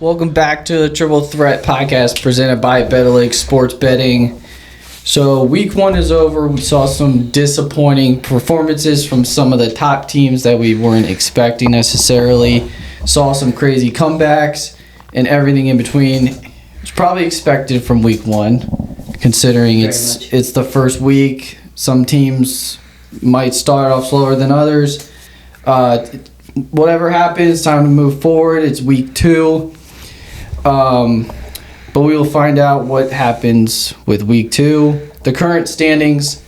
Welcome back to the Triple Threat Podcast presented by Better Lake Sports Betting. So week 1 is over. We saw some disappointing performances from some of the top teams that we weren't expecting necessarily. Saw some crazy comebacks and everything in between. It's probably expected from week 1, considering it's the first week. Some teams might start off slower than others. Whatever happens, time to move forward. It's week 2. But we will find out what happens with week 2. The current standings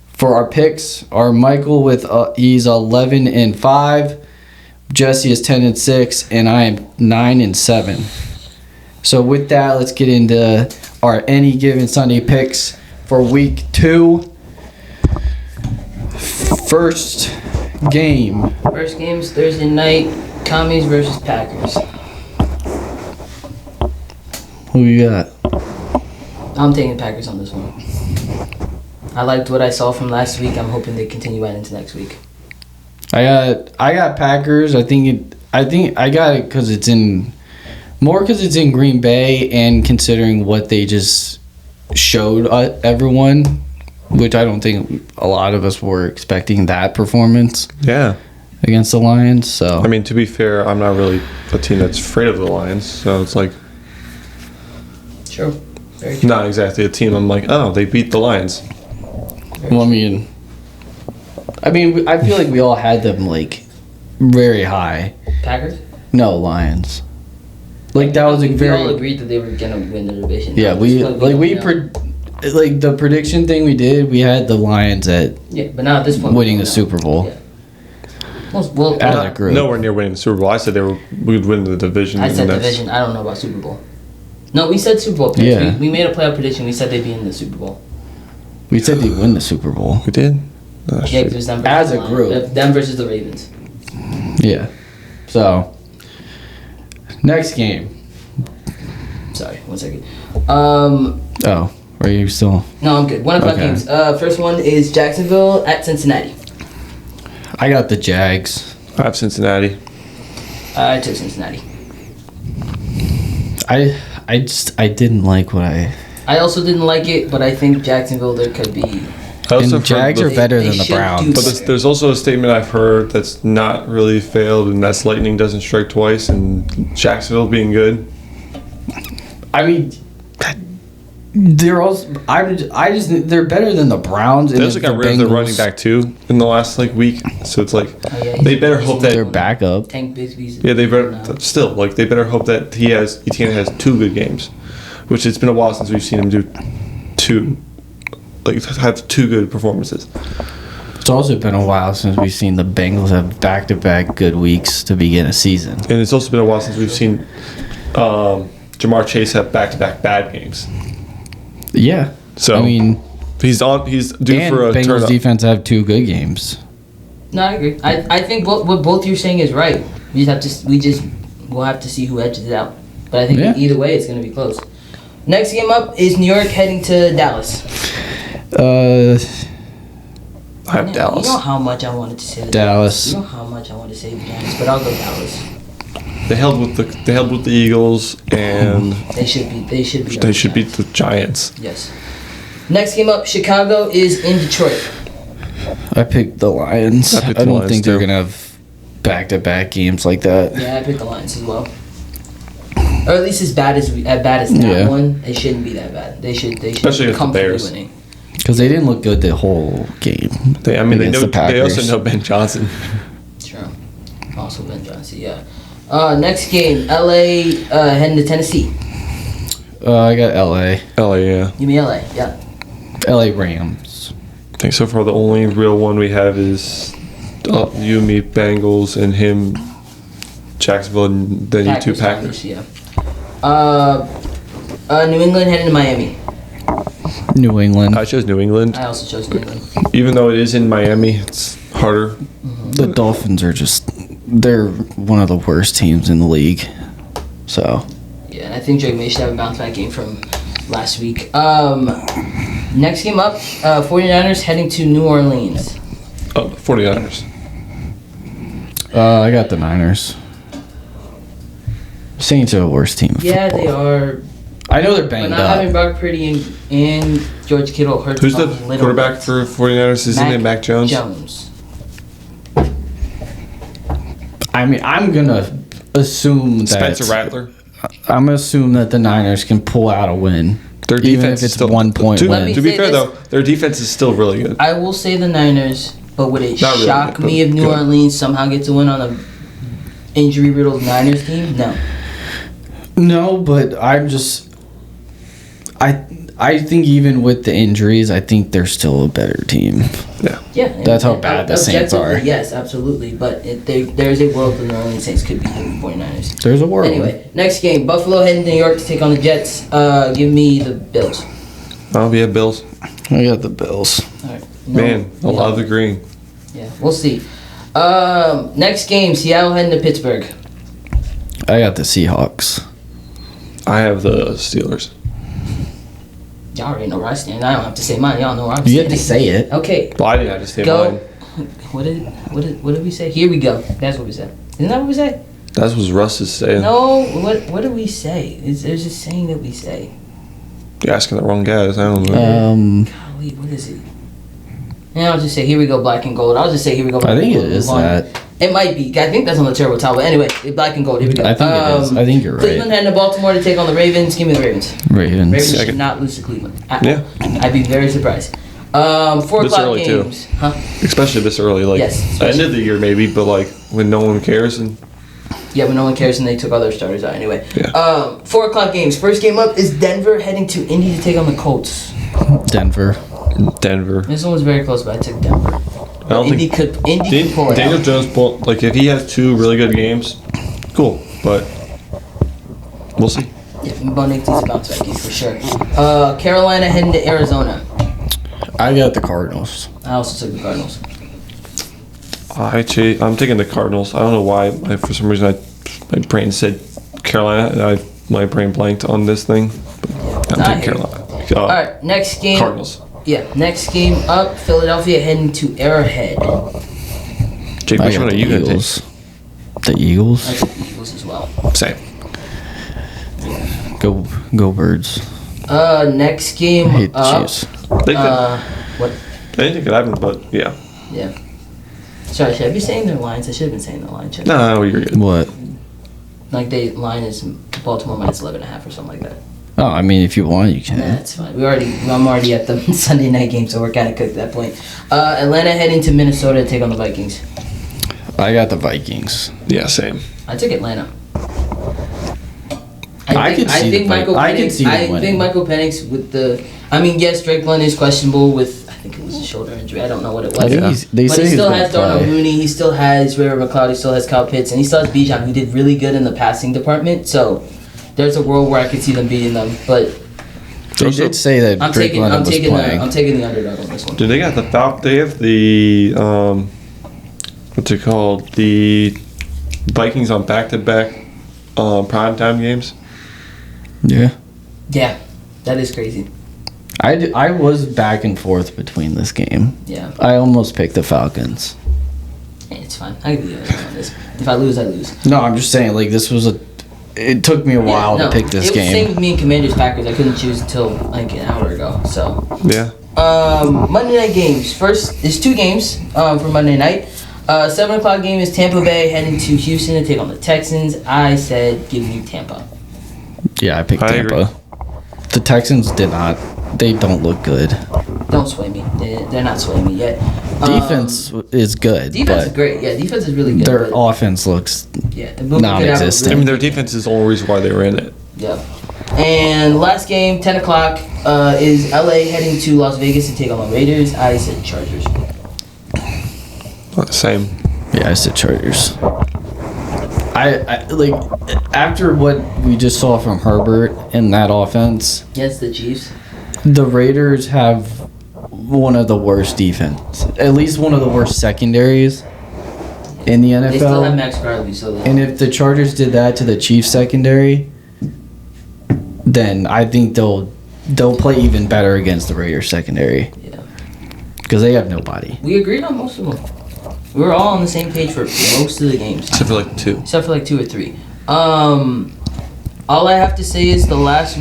for our picks are Michael with he's 11-5, Jesse is 10-6, and I am 9-7. So with that, let's get into our any given Sunday picks for week 2. First game's Thursday night, Commies versus Packers. Who you got? I'm taking Packers on this one. I liked what I saw from last week. I'm hoping they continue that into next week. I got Packers. I think I got it because it's in Green Bay, and considering what they just showed everyone, which I don't think a lot of us were expecting that performance. Yeah. Against the Lions. So I mean, to be fair, I'm not really a team that's afraid of the Lions, so it's like true. Very true. Not exactly a team I'm like, oh, they beat the Lions. Well, I mean, I feel like we all had them like very high. Packers? No, Lions. Like that was we all agreed that they were gonna win the division. Yeah, the prediction thing we did. We had the Lions at but now at this point winning the Super Bowl. Yeah. Well, as a group, nowhere near winning the Super Bowl. I said we'd win the division. I said division. I don't know about Super Bowl. No, we said Super Bowl picks. Yeah. We made a playoff prediction. We said they'd be in the Super Bowl. We said they'd win the Super Bowl. We did? Yeah, because it was them versus as a the group. Them versus the Ravens. Yeah. So, next game. Sorry, 1 second. Oh, are you still? No, I'm good. 1 o'clock Okay. games. First one is Jacksonville at Cincinnati. I got the Jags. I have Cincinnati. I took Cincinnati. I didn't like what I also didn't like it, but I think Jacksonville there could be. And Jags are better than the Browns. But there's also a statement I've heard that's not really failed, and that's lightning doesn't strike twice, and Jacksonville being good. I mean, they're also. They're better than the Browns. They also got rid of their running back too in the last week, so it's like they better hope that their backup. Tank Bigsby's. Yeah, they better still they better hope that Etienne has 2 good games, which it's been a while since we've seen him do 2. Have 2 good performances. It's also been a while since we've seen the Bengals have back-to-back good weeks to begin a season. And it's also been a while since we've seen Jamar Chase have back-to-back bad games. Yeah. So I mean, he's due for a Bengals turn up. defense have 2 good games. No, I agree. I think what both you're saying is right. We'll have to see who edges it out. But I think either way, it's going to be close. Next game up is New York heading to Dallas. I have Dallas. You know how much I wanted to say Dallas. You know how much I wanted to say the Giants, but I'll go Dallas. They held with the Eagles, and They should beat the Giants. Yes. Next game up, Chicago is in Detroit. I picked the Lions. I picked I the don't Lions think they're too. going to have back-to-back games like that. Yeah, I picked the Lions as well. Or at least as bad as that one, it shouldn't be that bad. They should Especially against the comfortably Bears. winning. Because they didn't look good the whole game. They also know Ben Johnson. True. Also Ben Johnson, yeah. Next game, LA heading to Tennessee. I got LA. LA, yeah. You mean LA, yeah. LA Rams. I think so far the only real one we have is you, me, Bengals, and him, Jacksonville, and then you 2 Packers. Yeah. New England heading to Miami. New England. I chose New England. I also chose New England. Even though it is in Miami, it's harder. The Dolphins are they're one of the worst teams in the league. So. Yeah, and I think Drake May should have a bounce back game from last week. Next game up, 49ers heading to New Orleans. Oh, 49ers. I got the Niners. Saints are the worst team. Yeah, they are. I know they're But banged not up. having Brock Purdy and George Kittle hurts. Who's the a little quarterback bit. for 49ers? Is his name Mac Jones? I mean, I'm gonna assume that Spencer Rattler. I'm gonna assume that the Niners can pull out a win, Their even defense if it's is still 1 point to, win. to be say fair this. though, their defense is still really good. I will say the Niners, but would it Not really shock good, me if but New good. Orleans somehow gets a win on a injury-riddled Niners team? No. No, but I think even with the injuries, I think they're still a better team. Yeah. Yeah. and- That's how and bad the Saints are. objectively, Yes, absolutely. But there's a world where the New Orleans Saints could beat the 49ers. There's a world. Anyway, next game. Buffalo heading to New York to take on the Jets. Give me the Bills. Oh, yeah, Bills. I got the Bills. All right. No, Man, I yeah. love the green. Yeah, we'll see. Next game. Seattle heading to Pittsburgh. I got the Seahawks. I have the Steelers. Y'all already know where I stand. I don't have to say mine. Y'all know where I'm You standing. have to say it. Okay. Well, I didn't have to say Go. mine. What did we say? Here we go. That's what we said. Isn't that what we said? That's what Russ is saying. No. What did we say? There's a saying that we say. You're asking the wrong guys. I don't know. Golly, what is it? Yeah, I'll just say here we go, black and gold. I'll just say here we go. Black I think and it gold. is Move on. that. It might be. I think that's on the terrible towel. But anyway, black and gold. Here we go. I think it is. I think you're right. Cleveland heading to Baltimore to take on the Ravens. Give me the Ravens. Ravens. Ravens Yeah, I should can- not lose to Cleveland. Yeah. I'd be very surprised. 4 This o'clock early, too. games. Huh? Especially this early. Like, Yes, end of the year maybe, but like when no one cares. And Yeah, but no one cares and they took all their starters out anyway. Yeah. 4 o'clock games. First game up is Denver heading to Indy to take on the Colts. Denver. Denver. This one was very close, but I took Denver. I don't Indy think could pull it Daniel out. Jones like if he has 2 really good games, cool. But we'll see. Yeah, Bo Nix needs a bounce back game for sure. Carolina heading to Arizona. I got the Cardinals. I also took the Cardinals. I'm taking the Cardinals. I don't know why. For some reason, my brain said Carolina, and my brain blanked on this thing. But I'm I taking hear you. Carolina. All right, next game. Cardinals. Yeah, next game up. Philadelphia heading to Arrowhead. Jake, I which got one are the you going to Eagles. The Eagles. I took the Eagles as well. take? Same. Go Birds. Next game I hate the up. Chiefs. They could, What? anything could happen, but yeah. Yeah. Sorry, should I be saying their lines? I should have been saying their lines. shouldn't I? No, you're good. What? Like they line is Baltimore minus 11.5 or something like that. Oh, I mean, if you want, you can. That's fine. I'm already at the Sunday night game, so we're kind of cooked at that point. Atlanta heading to Minnesota to take on the Vikings. I got the Vikings. Yeah, same. I took Atlanta. I could see the Michael I could Penix. see them I think winning. Michael Penix with the. I mean, yes, Drake London is questionable with. I think it was a shoulder injury. I don't know what it was. I think Yeah. they But say he he's still gonna has Darnell play. Mooney. He still has River McLeod. He still has Kyle Pitts, and he still has Bijan, who did really good in the passing department. So there's a world where I could see them beating them. But They did say that I'm Drake taking. London I'm was taking. playing. I'm taking the underdog on this one. Dude, they got the They have the what's it called? The Vikings on back-to-back primetime games. Yeah. Yeah, that is crazy. I was back and forth between this game. Yeah, I almost picked the Falcons. hey, it's fine. I can be honest on this. If I lose, I lose. No, I'm just saying, like, this was it took me a while to pick this it was game. same with me and Commanders Packers. I couldn't choose until like an hour ago. So Yeah. Monday night games. First, there's 2 games for Monday night. 7 o'clock game is Tampa Bay heading to Houston to take on the Texans. I said give me Tampa. Yeah, I picked I Tampa. agree. The Texans did not. They don't look good. Don't sway me. They're not swaying me yet. Defense is good, Defense is but great. Yeah, defense is really good. their but, offense looks. yeah, the movement could have a non-existent. I really mean, their defense is the only reason why they were in it. Yeah. And last game, 10 o'clock, is LA heading to Las Vegas to take on the Raiders. I said Chargers. Same. Yeah, I said Chargers. I like after what we just saw from Herbert in that offense. Yes, the Chiefs. The Raiders have one of the worst defense, at least one of the worst secondaries in the NFL. They still have Max Crosby, so And if the Chargers did that to the Chiefs secondary, then I think they'll play even better against the Raiders secondary yeah. because they have nobody. We agreed on most of them. We were all on the same page for most of the games, Except for like 2. except for like 2 or 3. All I have to say is the last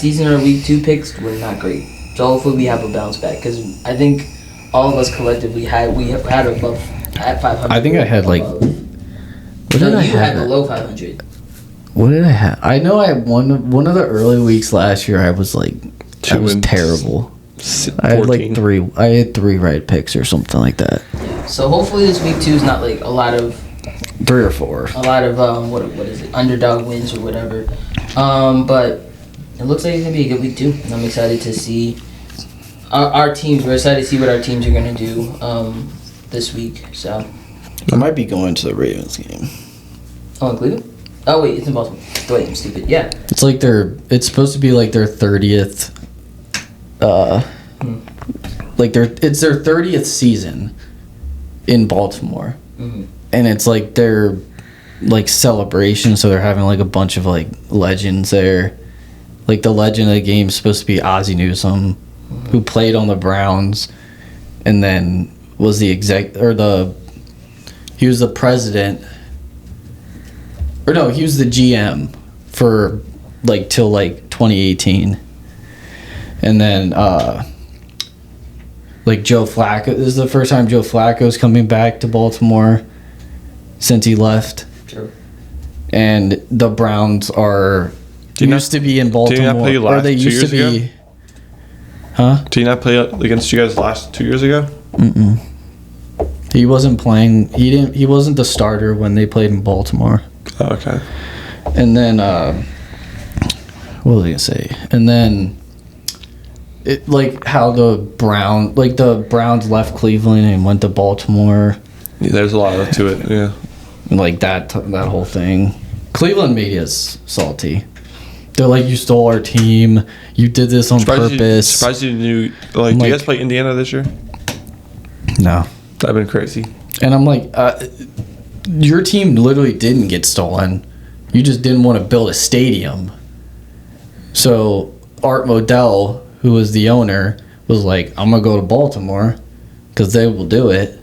season or week 2 picks were not great. So hopefully we have a bounce back because I think all of us collectively had above at 500. I think I had like. Above. What did I You have? had below 500. What did I have? I know I had one of the early weeks last year. I was like, I was terrible. 14. I had like 3. I had 3 right picks or something like that. So hopefully this week 2 is not like a lot of 3 or 4. a lot of what is it, underdog wins or whatever. But it looks like it's gonna be a good week 2, and I'm excited to see our teams. We're excited to see what our teams are gonna do this week. So I might be going to the Ravens game. oh, in Cleveland. Oh wait, it's in Baltimore. Wait, I'm stupid. Yeah. It's like it's supposed to be like their 30th. Like it's their 30th season in Baltimore, Mhm. and it's like their like celebration. So they're having like a bunch of like legends there. Like the legend of the game is supposed to be Ozzie Newsome, who played on the Browns, and then was he was the president, or no, he was the GM for like till like 2018. And then, like Joe Flacco, this is the first time Joe Flacco's coming back to Baltimore since he left. Sure. And the Browns used to be in Baltimore. Did he not play or they 2 used to years be. ago? Huh? Did he not play against you guys last 2 years ago? Mm-mm. He wasn't playing. He wasn't the starter when they played in Baltimore. Oh, okay. And then, what was I gonna say? And then. It like how the Browns left Cleveland and went to Baltimore, Yeah, there's a lot to it. Yeah. and like that whole thing. Cleveland made us salty. They're like, you stole our team. You did this on purpose. Surprised you knew. Like, do you guys play Indiana this year? No. That'd been crazy. And I'm like, your team literally didn't get stolen. You just didn't want to build a stadium. So Art Modell, who was the owner, was like, I'm going to go to Baltimore because they will do it.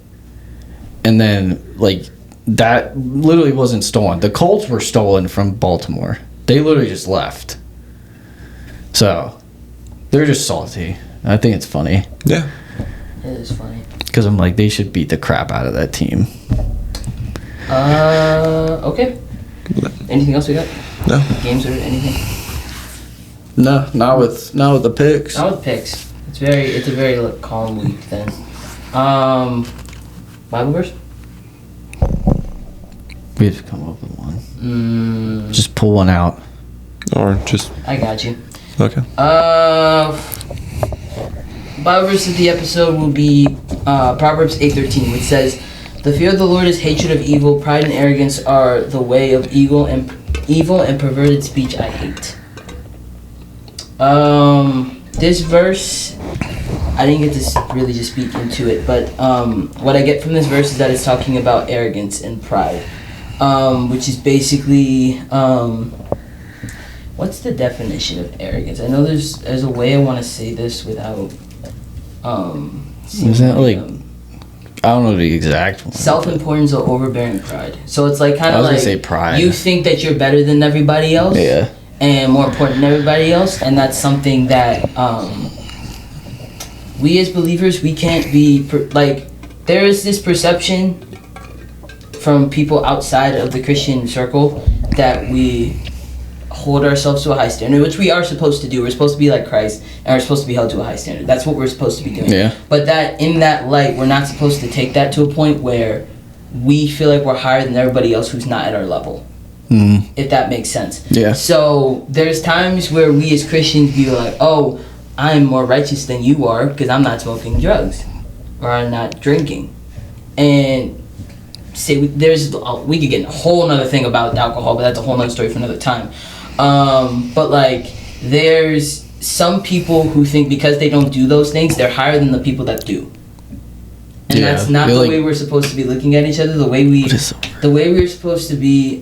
And then, like, that literally wasn't stolen. The Colts were stolen from Baltimore. They literally just left. So, they're just salty. I think it's funny. Yeah. It is funny. Because I'm like, they should beat the crap out of that team. Okay. Anything else we got? No. Games or anything? No, not with the picks. Not with picks. It's a very like, calm week then. Bible verse? We have to come up with one. Just Just pull one out. Or just. I got you. Okay. Bible verse of the episode will be Proverbs 8:13, which says, "The fear of the Lord is hatred of evil. Pride and arrogance are the way of evil and perverted speech I hate." This verse, I didn't get to really just speak into it, but what I get from this verse is that it's talking about arrogance and pride, which is basically, what's the definition of arrogance? I know there's a way I want to say this without, Is that like, I don't know the exact one. self-importance or overbearing pride. So it's like kind I of was like gonna say pride. you think that you're better than everybody else. Yeah. And more important than everybody else, and that's something that we as believers, we can't be there is this perception from people outside of the Christian circle that we hold ourselves to a high standard, which we are supposed to do. We're supposed to be like Christ, and we're supposed to be held to a high standard. That's what we're supposed to be doing. Yeah. But that in that light, we're not supposed to take that to a point where we feel like we're higher than everybody else who's not at our level. If that makes sense. Yeah. So there's times where we as Christians be like, oh, I'm more righteous than you are because I'm not smoking drugs or I'm not drinking. And say we could get a whole nother thing about alcohol, but that's a whole nother story for another time. But like there's some people who think because they don't do those things, they're higher than the people that do. And Yeah, that's not they're the like- way we're supposed to be looking at each other. The way we're supposed to be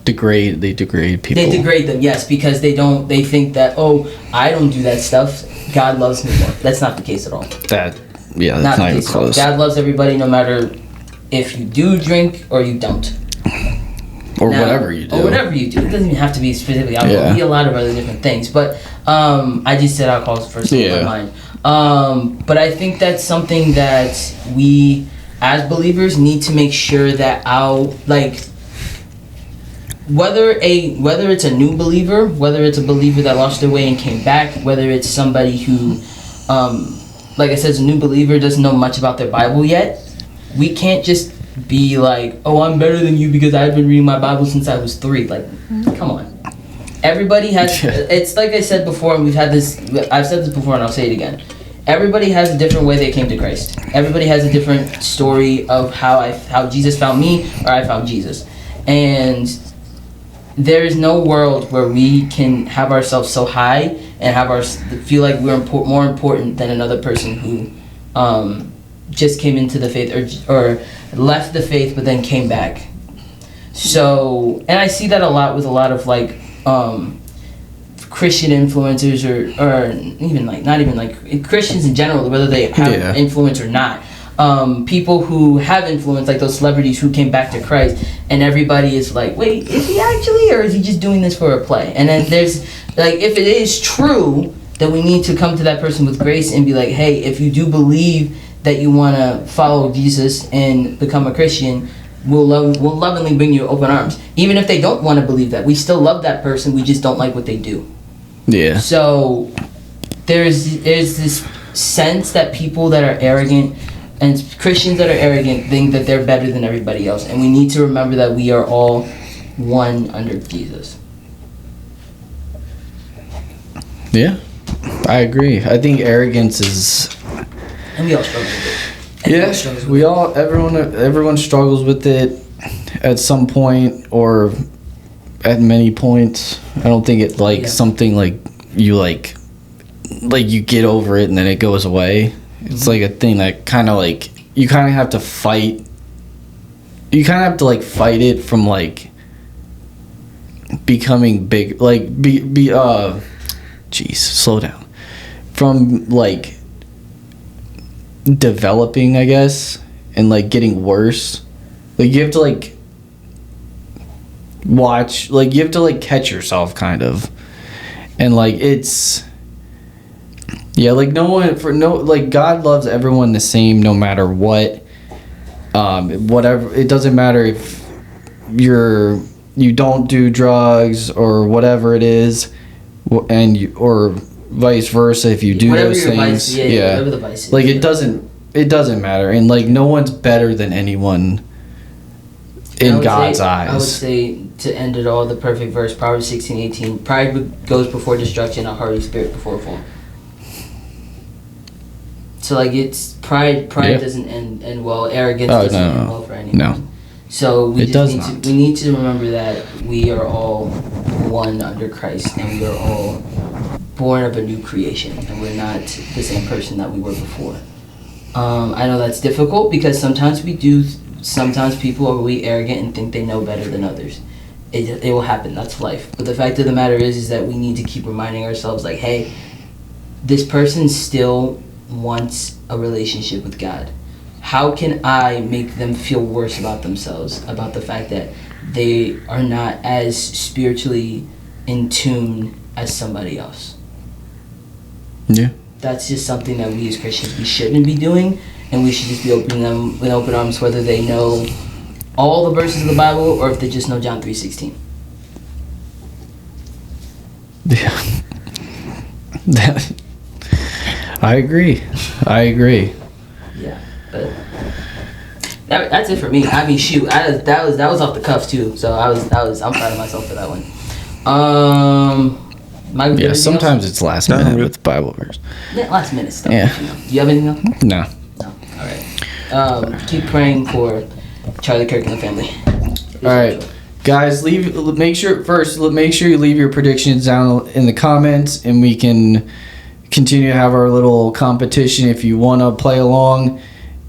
They degrade people. they degrade them, yes, because they think that, oh, I don't do that stuff, God loves me more. That's not the case at all. That's not the even case at all. close. God loves everybody no matter if you do drink or you don't. Or whatever you do. Or whatever you do. It doesn't even have to be specifically alcohol. It can be a lot of other different things. But I just said alcohol first in my mind. But I think that's something that we, as believers, need to make sure that whether it's a new believer, whether it's a believer that lost their way and came back, whether it's somebody who, like I said, is a new believer, doesn't know much about their Bible yet, we can't just be like, oh, I'm better than you because I've been reading my Bible since I was 3. Like, come on. Everybody has, it's like I said before, and I've said this before and I'll say it again. Everybody has a different way they came to Christ. Everybody has a different story of how Jesus found me or I found Jesus. And there is no world where we can have ourselves so high and feel like we're more important than another person who just came into the faith or left the faith but then came back. So, and I see that a lot with a lot of like Christian influencers or even like not even like Christians in general, whether they have influence or not. People who have influence, like those celebrities who came back to Christ, and everybody is like, wait, is he actually, or is he just doing this for a play? And then there's like, if it is true, then we need to come to that person with grace and be like, hey, if you do believe that you want to follow Jesus and become a Christian, we'll lovingly bring you open arms. Even if they don't want to believe that, we still love that person. We just don't like what they do. Yeah. So there's this sense that people that are arrogant and Christians that are arrogant think that they're better than everybody else, and we need to remember that we are all one under Jesus. Yeah, I agree. I think arrogance is. And we all struggle with it. Everyone struggles with it at some point or at many points. I don't think it's like something like you get over it and then it goes away. It's like a thing that kind of like you kind of have to fight. You kind of have to like fight it from like becoming big. Like slow down. From like developing, I guess, and like getting worse. Like you have to like watch. Like you have to like catch yourself, kind of, and like it's. Yeah, like God loves everyone the same no matter what. Whatever, it doesn't matter if you don't do drugs or whatever it is, or vice versa if you do whatever those things. Whatever the vice is. Like it doesn't matter, and like no one's better than anyone in God's eyes. I would say, to end it all, the perfect verse, Proverbs 16:18. Pride goes before destruction, a haughty spirit before a fall. So like it's pride doesn't end well. Arrogance doesn't end well for anyone. No. So we need to remember that we are all one under Christ, and we are all born of a new creation, and we're not the same person that we were before. I know that's difficult because sometimes people are really arrogant and think they know better than others. It will happen. That's life. But the fact of the matter is that we need to keep reminding ourselves, like, hey, this person still wants a relationship with God. How can I make them feel worse about themselves, about the fact that they are not as spiritually in tune as somebody else? Yeah. That's just something that we as Christians, we shouldn't be doing, and we should just be opening them with open arms, whether they know all the verses of the Bible or if they just know John 3:16. Yeah. I agree. Yeah, but that's it for me. I mean, shoot, that was off the cuff too. So I'm proud of myself for that one. Sometimes it's last minute with Bible verse. Yeah, last minute stuff. Yeah. You know. Do you have anything else? No. All right. Keep praying for Charlie Kirk and the family. All right. Guys, make sure you leave your predictions down in the comments, and we can continue to have our little competition if you want to play along,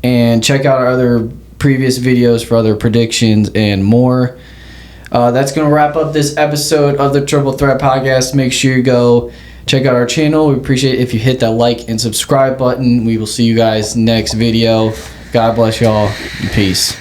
and check out our other previous videos for other predictions and more. That's going to wrap up this episode of the Triple Threat Podcast. Make sure you go check out our channel. We appreciate it if you hit that like and subscribe button. We will see you guys next video. God bless y'all, and peace.